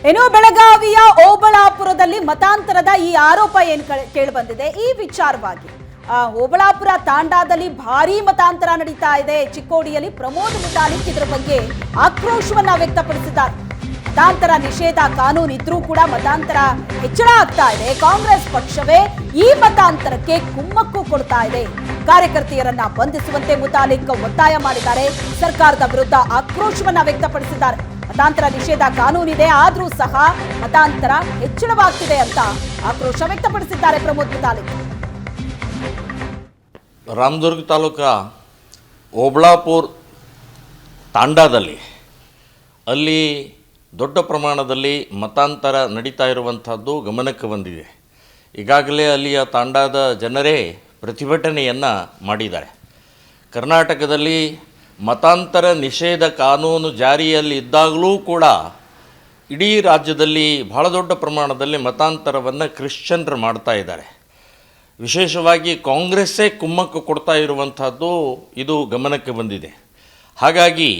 ಇನ್ನು ಬೆಳಗಾವಿಯ ಓಬಳಾಪುರದಲ್ಲಿ ಮತಾಂತರದ ಈ ಆರೋಪ ಏನು ಕೇಳಿಬಂದಿದೆ. ಈ ವಿಚಾರವಾಗಿ ಓಬಳಾಪುರ ತಾಂಡಾದಲ್ಲಿ ಭಾರೀ ಮತಾಂತರ ನಡೀತಾ ಇದೆ. ಚಿಕ್ಕೋಡಿಯಲ್ಲಿ ಪ್ರಮೋದ್ ಮುತಾಲಿಕ್ ಇದರ ಬಗ್ಗೆ ಆಕ್ರೋಶವನ್ನ ವ್ಯಕ್ತಪಡಿಸಿದ್ದಾರೆ. ಮತಾಂತರ ನಿಷೇಧ ಕಾನೂನು ಇದ್ರೂ ಕೂಡ ಮತಾಂತರ ಹೆಚ್ಚಳ ಆಗ್ತಾ ಇದೆ. ಕಾಂಗ್ರೆಸ್ ಪಕ್ಷವೇ ಈ ಮತಾಂತರಕ್ಕೆ ಕುಮ್ಮಕ್ಕು ಕೊಡ್ತಾ ಇದೆ. ಕಾರ್ಯಕರ್ತೆಯರನ್ನ ಬಂಧಿಸುವಂತೆ ಮುತಾಲಿಕ್ ಒತ್ತಾಯ ಮಾಡಿದ್ದಾರೆ. ಸರ್ಕಾರದ ವಿರುದ್ಧ ಆಕ್ರೋಶವನ್ನ ವ್ಯಕ್ತಪಡಿಸಿದ್ದಾರೆ. ಮತಾಂತರ ನಿಷೇಧ ಕಾನೂನಿದೆ, ಆದ್ರೂ ಸಹ ಮತಾಂತರ ಹೆಚ್ಚಳವಾಗ್ತಿದೆ ಅಂತ ಆಕ್ರೋಶ ವ್ಯಕ್ತಪಡಿಸಿದ್ದಾರೆ ಪ್ರಮೋದ್ ಮುತಾಲಿಕ್. ರಾಮದುರ್ಗ ತಾಲೂಕಾ ಓಬಳಾಪುರ ತಾಂಡಾದಲ್ಲಿ ಅಲ್ಲಿ ದೊಡ್ಡ ಪ್ರಮಾಣದಲ್ಲಿ ಮತಾಂತರ ನಡೀತಾ ಇರುವಂಥದ್ದು ಗಮನಕ್ಕೆ ಬಂದಿದೆ. ಈಗಾಗಲೇ ಅಲ್ಲಿಯ ತಾಂಡಾದ ಜನರೇ ಪ್ರತಿಭಟನೆಯನ್ನು ಮಾಡಿದ್ದಾರೆ. ಕರ್ನಾಟಕದಲ್ಲಿ ಮತಾಂತರ ನಿಷೇಧ ಕಾನೂನು ಜಾರಿಯಲ್ಲಿ ಇದ್ದಾಗಲೂ ಕೂಡ ಇಡೀ ರಾಜ್ಯದಲ್ಲಿ ಬಹಳ ದೊಡ್ಡ ಪ್ರಮಾಣದಲ್ಲಿ ಮತಾಂತರವನ್ನು ಕ್ರಿಶ್ಚಿಯನ್ರು ಮಾಡ್ತಾ ಇದ್ದಾರೆ. ವಿಶೇಷವಾಗಿ ಕಾಂಗ್ರೆಸ್ಸೇ ಕುಮ್ಮಕ್ಕು ಕೊಡ್ತಾ ಇರುವಂಥದ್ದು ಇದು ಗಮನಕ್ಕೆ ಬಂದಿದೆ. ಹಾಗಾಗಿ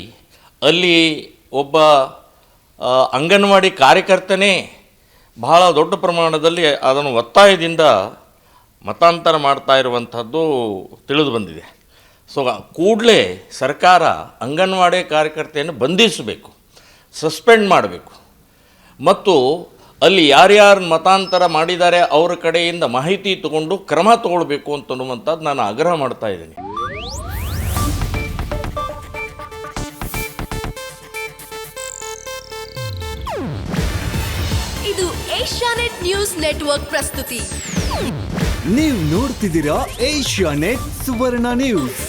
ಅಲ್ಲಿ ಒಬ್ಬ ಅಂಗನವಾಡಿ ಕಾರ್ಯಕರ್ತನೇ ಬಹಳ ದೊಡ್ಡ ಪ್ರಮಾಣದಲ್ಲಿ ಅದನ್ನು ಒತ್ತಾಯದಿಂದ ಮತಾಂತರ ಮಾಡ್ತಾ ಇರುವಂಥದ್ದು ತಿಳಿದು ಬಂದಿದೆ. ಸೊ ಕೂಡಲೇ ಸರ್ಕಾರ ಅಂಗನವಾಡಿ ಕಾರ್ಯಕರ್ತೆಯನ್ನು ಬಂಧಿಸಬೇಕು, ಸಸ್ಪೆಂಡ್ ಮಾಡಬೇಕು ಮತ್ತು ಅಲ್ಲಿ ಯಾರ್ಯಾರು ಮತಾಂತರ ಮಾಡಿದ್ದಾರೆ ಅವರ ಕಡೆಯಿಂದ ಮಾಹಿತಿ ತಗೊಂಡು ಕ್ರಮ ತಗೊಳ್ಬೇಕು ಅಂತನ್ನುವಂಥದ್ದು ನಾನು ಆಗ್ರಹ ಮಾಡ್ತಾ ಇದ್ದೀನಿ. ಇದು ಏಷ್ಯಾನೆಟ್ ನ್ಯೂಸ್ ನೆಟ್ವರ್ಕ್ ಪ್ರಸ್ತುತಿ. ನೀವು ನೋಡ್ತಿದ್ದೀರಾ ಏಷ್ಯಾನೆಟ್ ಸುವರ್ಣ ನ್ಯೂಸ್.